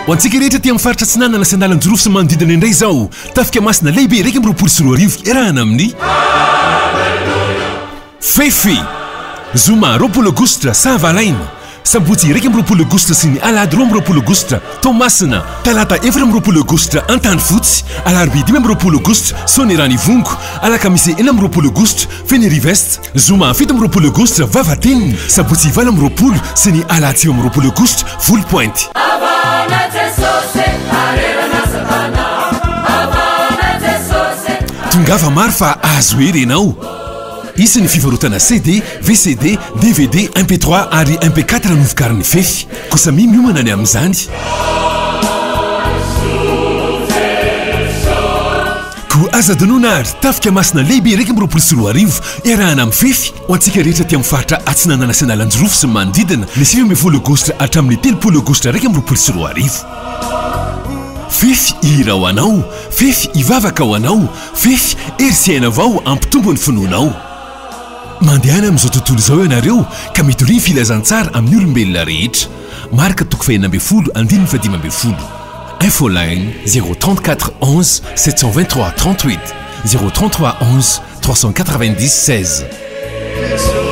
ho antsika rehetra tia mifaritra tsinanana sy andalan-jorofo sy manodidina indray izao tafika masina lehibe raika miroapolo sy roa arivo iarahana amin'ny fefy zoma roapolo aogositra savalaina sambotsy raika miroapolo aogositra sy ny alahady roa miroapolo aogositra tomasina talata efatra miroapolo aogositra antany fotsy alarobia dimy miroapolo aogositra sonerany vongo alakamisy enina miroapolo aogositra fenirivest zoma fito miroapolo aogositra vavateniny sambotsy vala miroapolo sy ny alahady sivy miroapolo aogositra full point tongava maro fa azo erenao isy ny fivarotana CD, VCD, DVD, MP3 ary MP4 novokariny fefy kosa miomana ny amin'izany ko azadinoana ary tafika masina lehibe raika miroapolo sy roa arivo iarahana amin'ny fefy ho antsika rehetra tia mifaritra atsinanana sy analanjorofo sy manodidina ny 16 aogositra hatramin'ny 3 aogositra raika miroapolo sy roa arivo fefy ihira ho anao fefy ivavaka ho anao fefy erisiaina avao ampitombo ny finoanao mandehana amin'izao tontolo izao ianareo ka mety ho filazantsara amin'ny olombelona rehetra marika toko fahenina folo andininy fadimy folo infoline 034 11 723 38 033 11 390 16